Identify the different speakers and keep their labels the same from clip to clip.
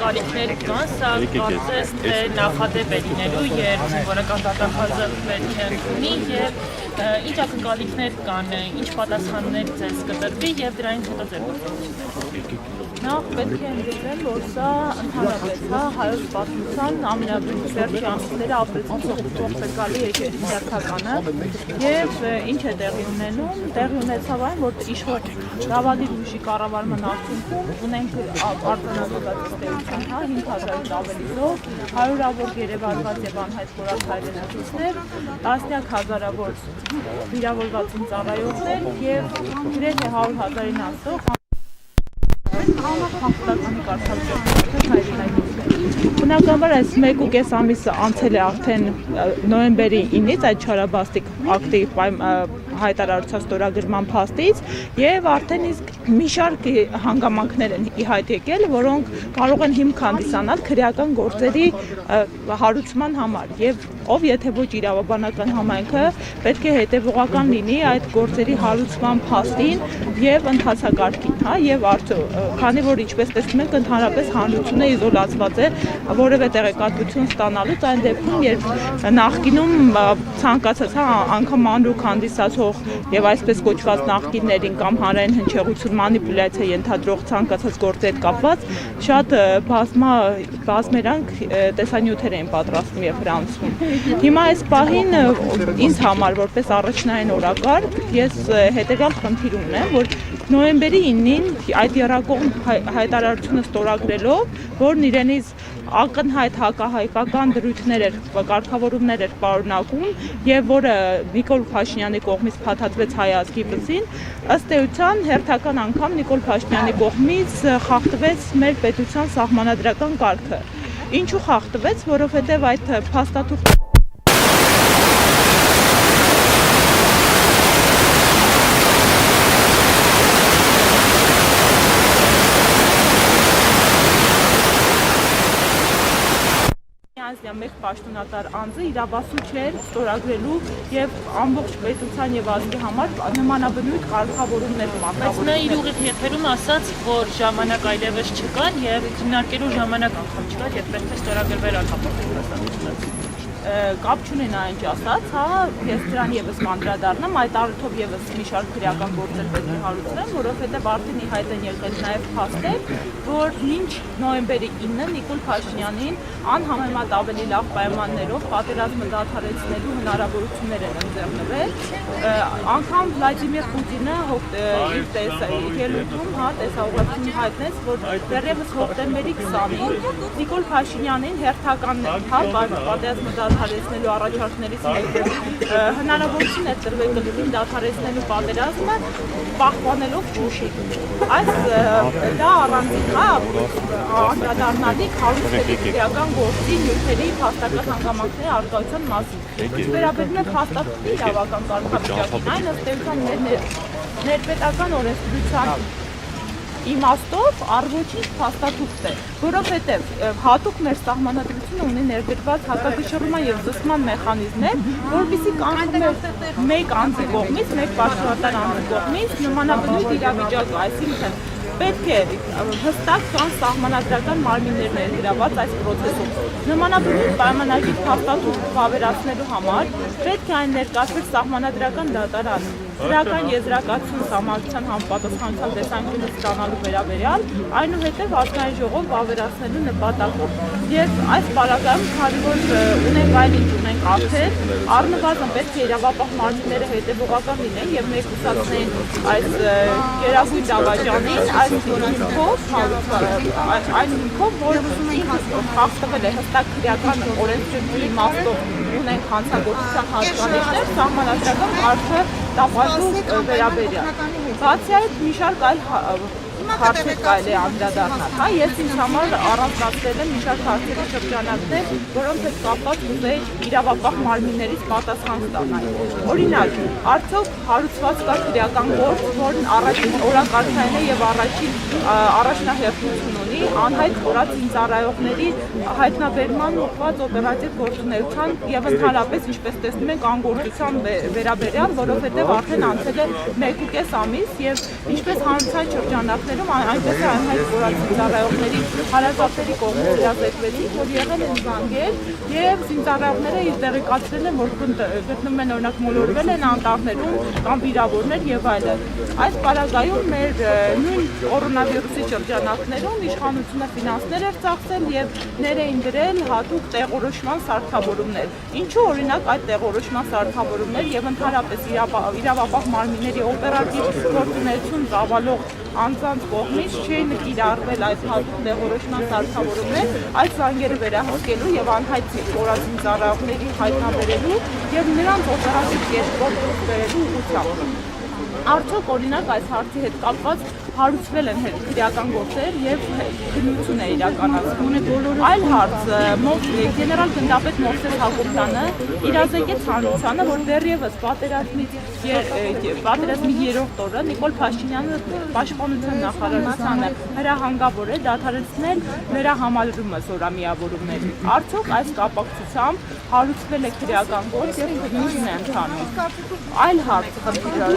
Speaker 1: կարիքներ կան, սա կարծես թե նախադեպ է լինելու, երբ զինվորական դատախազը պետք է ունի եւ ինչ ակնկալիքներ կան, ինչ պատասխաններ ձեզ կտրվի եւ դրանից հետո ձեր գործողությունները։ Նախ պետք է ընդգծել, որ սա ընդհանրապես հայոց պատմության ամենավերջի ամիսները ապրեցնող ողբերգալի եկեղեցի հերթականը եւ ինչ է տեղի ունենում, տեղի ունեցավ այն, որ իշխող Դավիթի ուժի կառավարման արդյունքում ունենք արձանագրվածության 5000-ից ավելի զոհ, հարյուրավոր գերեվարված եւ անհայտ կորած հայրենակիցներ, տասնյակ հազարավոր վիրավորված ծառայողներ եւ գրեթե 100,000-ին հասող համապատասխանի կարգավիճակ Բնականաբար այս 1.5 ամիսը անցել է արդեն նոյեմբերի 9-ից այդ չարաբաստիկ ակտի հայտարարության ստորագրման փաստից եւ արդեն իսկ մի շարք հանգամանքներ են ի հայտ եկել, որոնք կարող են հիմք հանդիսանալ քրեական գործերի հարուցման համար եւ ով եթե ոչ իրավաբանական համայնքը պետք է հետեւողական լինի այդ գործերի հարուցման փաստին եւ ընթացակարգին, եւ քանի որ ինչպես տեսնում եք ընդհանրապես հանրությունը իզոլացված է որևէ տեղեկատվություն ստանալուց այն դեպքում երբ նախկինում ցանկացած անգամ մանրուք հանդիսացող եւ այսպես կոչված նախկիններին կամ հանրային հնչեղություն մանիպուլյացիա ենթադրող ցանկացած գործի հետ կապված շատ բազմերանք տեսանյութեր էին պատրաստվում եւ հրանցվում։ Հիմա այս պահին ինձ համար որպես առաջնային օրակարգ ես հետեւյալ խնդիր ունեմ, որ նոյեմբերի 9-ին այդ եռակողմ հայտարարությունը ստորագրելով, որն իրենից ակնհայտ հակահայկական դրույթներ էր, կարգավորումներ էր պարունակում եւ որը Նիկոլ Փաշինյանի կողմից փաթաթվեց հայ ազգի վզին, ըստ էության հերթական անգամ Նիկոլ Փաշինյանի կողմից խախտվեց մեր պետության սահմանադրական կարգը։ Ինչու խախտվեց, որովհետեւ այդ փաստաթուղթ մեկ պաշտոնատար անձը իրավասու չէր ստորագրելու եւ ամբողջ պետության եւ ազգի համար նմանաբնույթ կարգավորումներ մատնել։ Բայց նա իր ուղիղ եթերում ասաց, որ ժամանակ այլևս չկան եւ քննարկելու ժամանակ անգամ չկա եւ պետք է ստորագրվել ակապակցությունը։ Կապ չունենա ինչ ասաց, ես դրան եւս կանդրադառնամ, այդ առիթով եւս մի շարք քրեական գործեր պետք է հարուցվեն, որովհետեւ արդեն ի հայտ են եկել նաեւ փաստեր, որ մինչ նոյեմբերի 9-ը Նիկոլ Փաշինյանին անհամեմատ ավելի լավ պայմաններով պատերազմը դադարեցնելու հնարավորություններ են ընձեռնվել, անգամ Վլադիմիր Պուտինը իր ելույթում տեսաուղղություն հայտնեց, որ դեռևս հոկտեմբերի 20-ին Նիկոլ Փաշինյանին հերթականն պատերազմը դադարեցնելու առաջարկներից մեկը հնարավորություն է տրվել կլինի դադարեցնելու պատերազմը պահպանելով Շուշի։ Այս դա առանձին անդրադառնալիք հարուստ քրեական գործի նյութերի փաստական հանգամանքների արկայության մասին։ Վերաբերում է փաստաթղթի իրավական կարգավիճակին, այն ըստ էության ներպետական օրենսդրության իմաստով առողջի փաստաթուղթ է, որովհետև հատուկ մեր սահմանադրությունը ունի ներդրված հակակշռման եւ զսպման մեխանիզմներ, որովհետեւ կանխում է մեկ անձի կողմից, մեկ պաշտոնատար անձի կողմից նմանաբնույթ իրավիճակը, այսինքն պետք է հստակ կան սահմանադրական մարմիններ ներգրաված այս process-ում։ Նմանաբնույթ պայմանագիր փաստաթուղթ վավերացնելու համար պետք է այն ներկայացվի սահմանադրական դատարան։ Դրական եզրակացություն համակցության համապատասխանության տեսանկյունից ստանալու վերաբերյալ, այնուհետև ազգային ժողով վավերացնելու նպատակով։ Եվ այս պարագայում, քանի որ ունենք այլ ինչ ունենք արդեն, առնվազն պետք է իրավապահ մարմինները հետևողական լինեն եւ մեկուսացնեն այս գերագույն դավաճանին, այս հիմքով, որ խախտվել է հստակ քրեական օրենսդրության իմաստով ունենք հանցագործության հատկանիշներ, սահմանադրական կարգը տապալու վերաբերյալ։ Բացի այդ մի շարք այլ հարցեր կարելի է անդրադառնալ, ես ինձ համար առանձնացրել եմ մի շարք հարցերի շրջանակներ, որոնց հետ կապված կուզեի իրավապահ մարմիններից պատասխան ստանալ։ Օրինակ, արդյոք հարուցված կա քրեական գործ, որն առաջին օրակարգային է եւ առաջնահերթություն ունի անհայտ կորած ծառայողների հայտնաբերման ուղղված օպերատիվ գործունեության եւ ընդհանրապես ինչպես տեսնում ենք անգործության վերաբերյալ, որովհետեւ արդեն անցել է 1.5 ամիս եւ ինչպես հանրության շրջանակներ դեպքերում այնպես է անհայտ կորած զինծառայողների հարազատների կողմից իրազեկվեցին, որ եղել են զանգեր եւ զինծառայողները տեղեկացրել են, որ գտնվում են օրինակ մոլորվել են անտառներում կամ վիրավորներ եւ այլն։ Այս պարագայում մեր նույն կորոնավիրուսի շրջանակներում իշխանությունը ֆինանսներ էր ծախսել եւ ներ էին դրել հատուկ տեղորոշման սարքավորումներ։ Ինչու օրինակ այդ տեղորոշման սարքավորումներ եւ ընդհանրապես իրավապահ մարմինների օպերատիվ գործունեություն ծավալող անձանց կողմից չէին կիրառվել այս հատուկ տեղորոշման սարքավորումներ, այս զանգերը վերահսկելու եւ անհայտ կորած զինծառայողների հայտնաբերելու եւ նրանց օպերատիվ կերպով բերելու ուղղությամբ։ Արդյոք օրինակ այս հարցի հետ կապված հարուցվել են քրեական գործեր եւ քննություն է իրականացվում։ Այլ հարց գեներալ գնդապետ Մովսես Հակոբյանը իրազեկեց հանրությանը, որ դեռևս պատերազմի երրորդ օրը Նիկոլ Փաշինյանը պաշտպանության նախարարությանը հրահանգավոր է դադարեցնել նրա համալրումը զորամիավորումների։ Արդյոք այս կապակցությամբ հարուցվել է քրեական գործ եւ քննություն է ընթանում։ Այլ հարց խնդիրը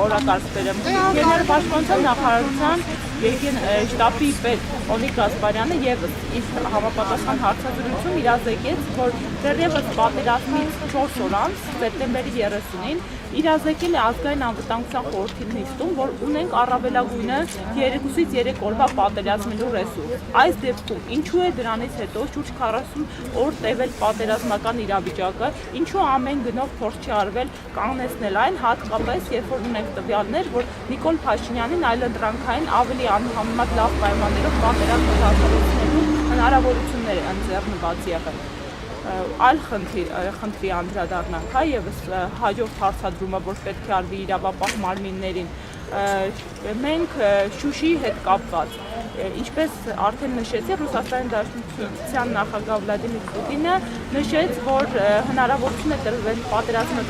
Speaker 1: օրակարգերում գեներալ պաշտպանության նախարարության շտաբի պետ Օնիկ Գասպարյանը եւս իր համապատասխան հարցազրույցում իրազեկեց, որ դեռևս պատերազմից 4 օր անց սեպտեմբերի 30-ին իրազեկել է ազգային անվտանգության խորհրդի նիստում, որ ունենք առավելագույնը 2-ից 3 օրվա պատերազմելու ռեսուրս։ Այս դեպքում ինչու է դրանից հետո շուրջ 40 օր տևել պատերազմական իրավիճակը, ինչու ամեն գնով փորձ չի արվել կանգնեցնել այն, հատկապես երբ որ ունենք տվյալներ, որ Նիկոլ Փաշինյանին այլընտրանքային ավելի անհամեմատ լավ պայմաններով պատերազմ կազմակերպելու հնարավորություններ են ձեռնված եղել։ Այլ խնդրի անդրադառնանք, եւս հաջորդ հարցադրումը, որ պետք է արվի իրավապահ մարմիններին, մենք Շուշիի հետ կապված, ինչպես արդեն նշեցի, Ռուսաստանի Դաշնության նախագահ Վլադիմիր Պուտինը նշեց, որ հնարավորություն է տրվել պատերազմը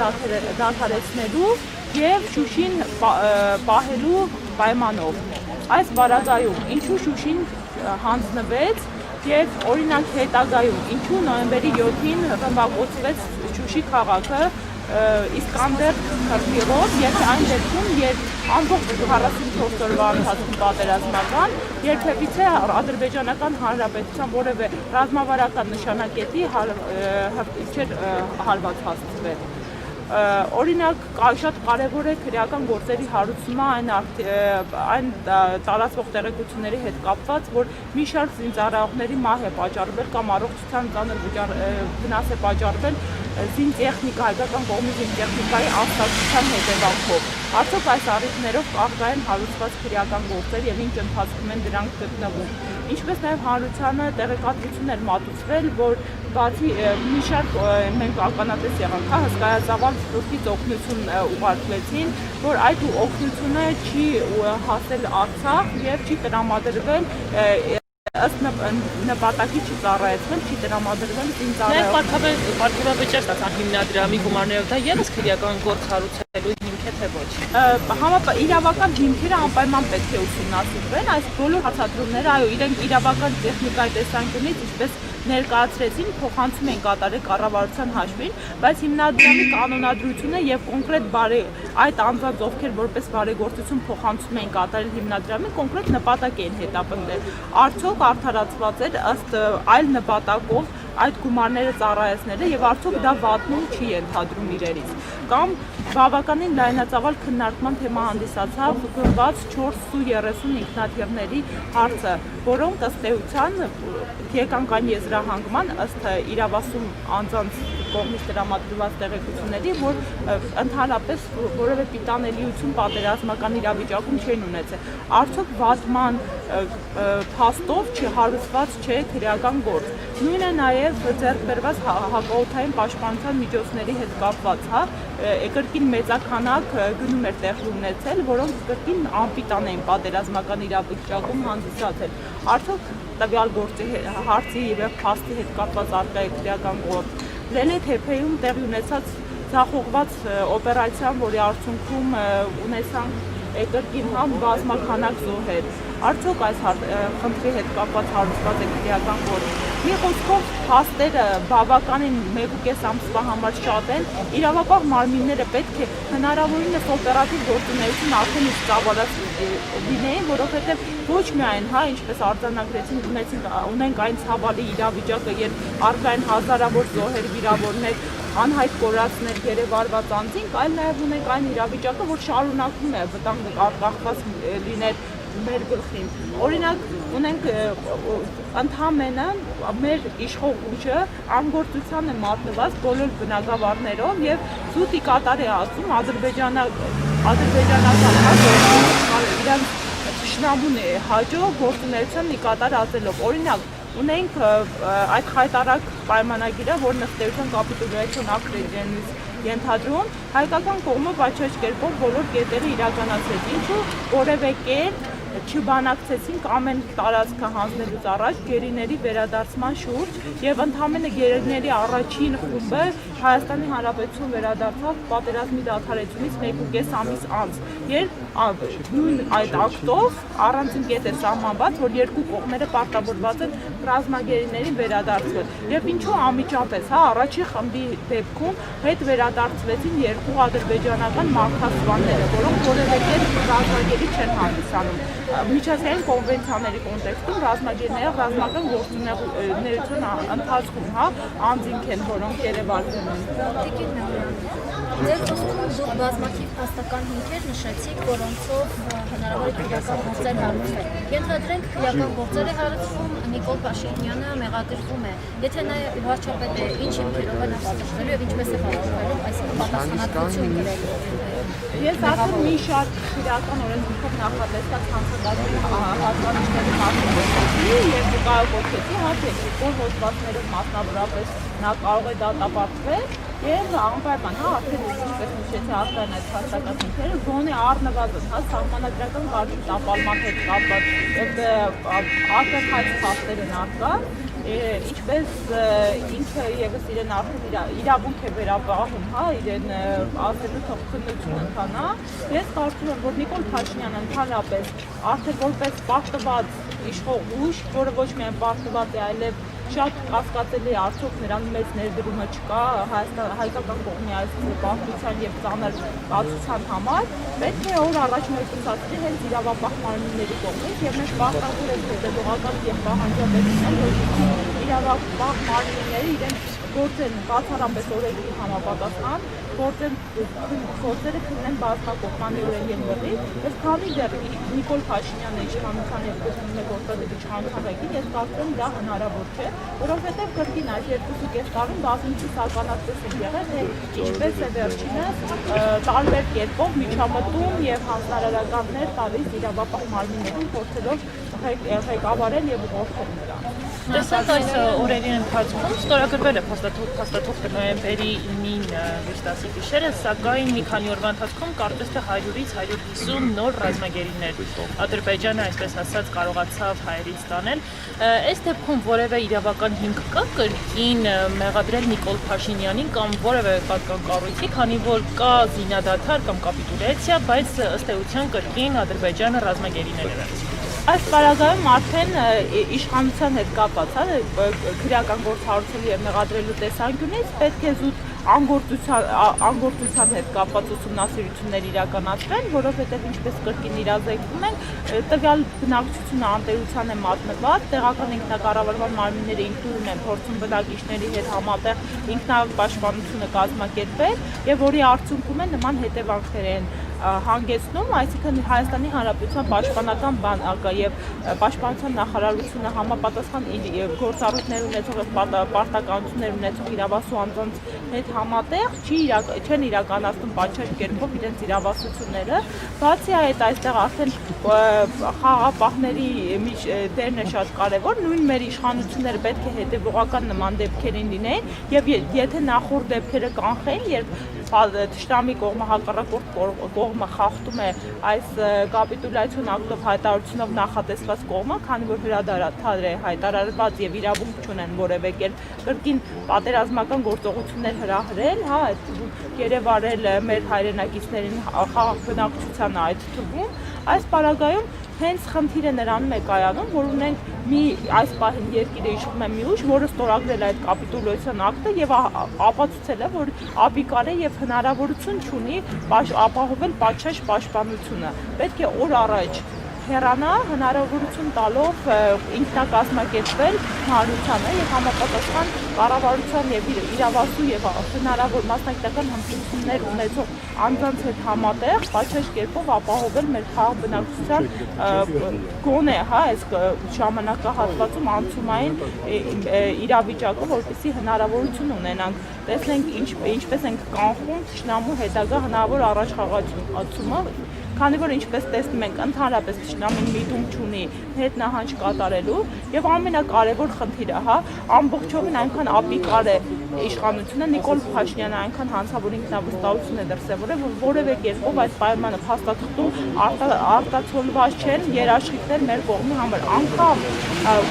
Speaker 1: դադարեցնելու եւ Շուշին պահելու պայմանով։ Այս բaragայում ինչու Շուշին հանձնվեց եւ օրինակ հետագայում ինչու նոյեմբերի 7-ին ռմբակոծվեց Շուշի քաղաքը Իսկանդեր քրտիրով եւ այն դեպքում, երբ ամբողջ 44 օրվա ընթացքում պատերազմական երբևիցե ադրբեջանական հանրապետության որևէ ռազմավարական նշանակետի չէր հարված հասցվել։ Օրինակ շատ կարևոր է քրեական գործերի հարուցումը այն տարածվող տեղեկությունների հետ կապված, որ մի շարք զինծառայողների մահ է պատճառվել կամ առողջության ծանր վնաս է պատճառվել զինտեխնիկա, հայկական կողմի զինտեխնիկայի անստացության հետևանքով։ Արդյոք այս առիթներով կարգ են հարուցված քրեական գործեր եւ ինչ ընթացքում են դրանք գտնվում։ Ինչպես նաեւ հանրությանը տեղեկատվություն էր մատուցվել, որ բացի մի շարք մենք ականատես եղանք, հսկայածավալ սպորտից օգնություն ուղարկվեցին, որ այդ օգնությունը չի հասել Արցախ եւ չի տրամադրվել ըստ նպատակի չի ծառայեցվել, չի տրամադրվել զինծառայողներին։
Speaker 2: Պարգևավեճեր ստացան հիմնադրամի գումարներով, դա ևս քրեական գործ հարուցելու հիմք է թե ոչ։
Speaker 1: Իրավական հիմքերը անպայման պետք է ուսումնասիրվեն, այս բոլոր հարցադրումները, այո, իրենք իրավական տեխնիկայի տեսանկյունից ինչպես ներկայացրեցին, փոխանցում են կատարել կառավարության հաշվին, բայց հիմնադրամի կանոնադրությունը եւ կոնկրետ այդ անձանց, ովքեր որպես բարեգործություն փոխանցում են կատարել հիմնադրամի, կոնկրետ նպատակ են հետապնդել։ Արդյոք արդարացված էր ըստ այլ նպատակով այդ գումարները ծառայեցնելը եւ արդյոք դա վատնում չի ենթադրում իրերից։ Կամ բավականին լայնածավալ քննարկման թեմա հանդիսացավ գրված 430 ինքնաթիռների հարցը, որոնք ըստ էության եկան կան եզրահանգման ըստ իրավասում անձանց կողմից տրամադրված տեղեկությունների, որ ընդհանրապես որևէ պիտանելիություն պատերազմական իրավիճակում չեն ունեցել։ Արդյոք վատման փաստով չհարուցված չէ քրեական գործ։ Նույնը նաև ձեռք բերված հակաօդային պաշտպանության միջոցների հետ կապված, կրկին մեծաքանակ գնում էր տեղի ունեցել, որոնք կրկին անպիտան էին պատերազմական իրավիճակում հանդիսացել։ Արդյոք տվյալ գործի հարցի եւ փաստի հետ կապված արկա է քրեական գործ։ Լելե-Թեփեում տեղի ունեցած ձախողված օպերացիան, որի արդյունքում ունեցանք կրկին բազմաքանակ զոհեր։ արդյոք այս խնդրի հետ կապված հարուցված է քրեական գործ։ Մի խոսքով փաստերը բավականին 1.5 ամսվա համար շատ են, իրավապահ մարմինները պետք է հնարավորինս օպերատիվ գործունեություն արդեն իսկ ծավալած լինեին, որովհետև ոչ միայն, ինչպես արձանագրեցին, ունենք այն ցավալի իրավիճակը, երբ առկա են հազարավոր զոհեր, վիրավորներ, անհայտ կորածներ, գերեվարված անձինք, այլ նաև ունենք այն իրավիճակը, որ շարունակվում է վտանգ կախված լինել մեր գլխին։ Օրինակ, ունենք ընդհանրապես մեր իշխող ուժը անգործության է մատնված բոլոր բնակավարներով եւ զուտի կատար է ասում ադրբեջանական իրանց ճշնամուն է հաջող գործունեության նկատար ասելով։ Օրինակ, ունենք այդ խայտարակ պայմանագիրը, որն ըստ էության կապիտուլյացիոն ակտերից ենթադրում, հայկական կողմը բաճաճ կերպով բոլոր կետերը իրականացրեց, ինչու որևէ կերպ չբանակցեցինք ամեն տարածքը հանձնելուց առաջ գերիների վերադարձման շուրջ եւ ընդհանրապես գերիների առաջին խումբը Հայաստանի Հանրապետություն վերադարձավ պատերազմի դադարեցումից 1.5 ամիս անց, երբ նույն այդ ակտով առանցին կետ է սահմանված, որ երկու կողմերը պարտավորված են ռազմագերիներին վերադարձվել։ Եվ ինչու անմիջապես, առաջի խմբի դեպքում հետ վերադարձվեցին երկու ադրբեջանական մարտահրավերները, որոնք որևէ կերպ ռազմագերի չեն հանդիսանում։ Միջազգային կոնվենցիաների կոնտեքստում ռազմագերիները ռազմական գործունեության ընթացքում անձինք են, որոնք երևարվում են։
Speaker 3: Ձեր խոսքում դուք բազմաթիվ փաստական հիմքեր նշեցիք, որոնցով հնարավոր է քրեական գործեր հարուցել։ Ենթադրենք քրեական գործեր է հարուցվում, Նիկոլ Փաշինյանը մեղադրվում է։ Եթե նա վարչապետ է, ինչ հիմքերով է պատժվելու եւ ինչպես է պատժվելու, այսինքն պատասխանատվություն կրելու։
Speaker 1: Ես արդեն մի շարք քրեական օրենքով նախատեսված հանցագործի հատկանիշների մասնավորեցի եւ վկայակոչեցի, որ հոդվածներով մասնավորապես նա կարող է դատապարտվել եւ անպայման արդեն ինչպես նշեցի արդեն այդ փաստական հիմքերը գոնե առնվազն սահմանադրական կարգի տապալման հետ կապված եւ ակնհայտ փաստեր են առկա, ինչպես ինքը եւս իրեն արդեն իրավունք է վերապահում, իրեն ասելու թողնություն ընթանա։ Ես կարծում եմ, որ Նիկոլ Փաշինյանը ընդհանրապես արդեն որպես պարտված իշխող ուժ, որը ոչ միայն պարտված է, այլև շատ կասկածելի է, արդյոք նրան մեծ ներդրումը չկա հայկական կողմի այս պարտության եւ ծանր կացության համար, պետք է օր առաջ մեկուսացնի հենց իրավապահ մարմինների կողմից եւ մենք պարտավոր ենք հետեւողական եւ պահանջատեսել, որ իրավապահ մարմինները իրենց գործեն բացառապես օրենքի համապատասխան, գործերը քննեն բազմակողմանի եւ մռի, եւ քանի դեռ Նիկոլ Փաշինյանը իշխանության եւ գործադիր իշխանության ղեկին, ես կարծում եմ դա հնարավոր չէ, որովհետեւ կրկին այս 2.5 տարում բազմիցս ականատես են եղել, թե ինչպես է վերջինս տարբեր կերպով միջամտում եւ հանձնարարականներ տալիս իրավապահ մարմիններին, փորձելով ղեկավարել եւ ուղղորդել նրան։
Speaker 2: Տեսանք այս օրերի ընթացքում ստորագրվել է փաստաթուղթը նոյեմբերի 9-ին Վիշտասի գիշերը, սակայն մի քանի օրվա ընթացքում կարծես թե 100-ից 150 նոր ռազմագերիներ Ադրբեջանը, այսպես ասած, կարողացավ հայերից տանել։ Այս դեպքում որևէ իրավական հիմք կա կրկին մեղադրել Նիկոլ Փաշինյանին կամ որևէ պատկան կառույցի, քանի որ կա զինադադար կամ կապիտուլյացիա, բայց ըստ էության կրկին Ադրբեջանը ռազմագերիներ է վերցրել։
Speaker 1: Այս պարագայում արդեն իշխանության հետ կապված քրեական գործ հարուցելու եւ մեղադրելու տեսանկյունից պետք է զուտ անգործության հետ կապված ուսումնասիրություններ իրականացվեն, որովհետեւ ինչպես կրկին իրազեկվում են, տվյալ բնակչությունը անտերության է մատնված, տեղական ինքնակառավարման մարմինները ինքնուրույն են փորձում բնակիչների հետ համատեղ ինքնապաշտպանությունը կազմակերպել եւ որի արդյունքում նման հետևանքներ են հանգեցնում, այսինքն Հայաստանի Հանրապետության պաշտպանական բանակը եւ պաշտպանության նախարարությունը համապատասխան գործառույթներ ունեցող եւ պարտականություններ ունեցող իրավասու անձանց հետ համատեղ չեն իրականացնում պատշաճ կերպով իրենց իրավասությունները։ Բացի այդ, այստեղ արդեն խաղապահների դերն է շատ կարեւոր, նույն մեր իշխանությունները պետք է հետեւողական նման դեպքերին լինեն եւ եթե նախորդ դեպքերը կանխեն, երբ թշնամի կողմը հակառակորդ կողմը խախտում է այս կապիտուլյացիոն ակտով հայտարարությունով նախատեսված կողմը, քանի որ հրադադար է հայտարարված եւ իրավունք չունեն որևէ կերպ կրկին պատերազմական գործողություններ հրահրել, գերեվարել մեր հայրենակիցներին խաղաղ բնակչությանը այդ թվում, Այս պարագայում հենց խնդիրը նրանում է կայանում, որ ունենք մի այս պահին երկիրը իշխում է մի ուժ, որը ստորագրել է այդ կապիտուլյացիոն ակտը եւ ապացուցել է, որ Աբիկարը եւ հնարավորություն չունի ապահովել պատշաճ պաշտպանությունը։ Պետք է օր առաջ հեռանա, հնարավորություն տալով ինքնակազմակերպվել հանրությանը եւ համապատասխան կառավարության եւ իրավասու եւ հնարավոր մասնագիտական հմտություններ ունեցող անձանց հետ համատեղ պատշաճ կերպով ապահովել մեր քաղաքբնակչության գոնե, այս ժամանակահատվածում անցումային իրավիճակը, որպեսզի հնարավորություն ունենանք տեսնենք ինչպես ենք կանխում թշնամու հետագա հնարավոր առաջխաղացումը, քանի որ ինչպես տեսնում ենք ընդհանրապես թշնամին միտում չունի հետնահանջ կատարելու եւ ամենակարևոր խնդիրը, ամբողջովին այնքան ապիկար է իշխանությունը, Նիկոլ Փաշինյանը այնքան հանցավոր ինքնավստահություն է դրսևորել, որ որևէ կերպով այդ պայմանը փաստաթղթում արտացոլված չեն երաշխիքներ մեր կողմի համար, անգամ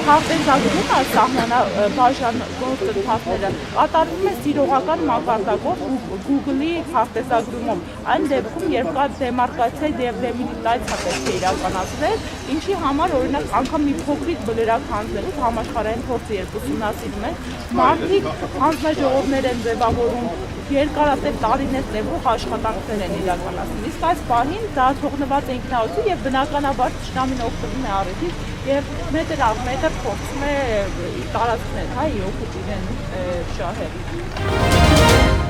Speaker 1: քարտեզագրումը սահմանաբաժան գործընթացները կատարվում է սիրողական մակարդակով Google-ի քարտեզագրումով, այն դեպքում, երբ կա դեմարկացիա եւ դեմիլիտարիզացիա պետք է իրականացնել, ինչի համար օրինակ անգամ մի փոքրիկ բլրակ հանձնելուց համաշխարհային փորձը երբ ուսումնասիրում են, մարդիկ հանձնաժողովներ են ձևավորում, երկարատև տարիներ տևող աշխատանքներ են իրականացնում։ Իսկ այս պահին դա թողնված է ինքնահոսի եւ բնականաբար թշնամին օգտվում է առիթից եւ մետր առ մետր փորձում է տարածքներ, ի օգուտ իրեն շահել։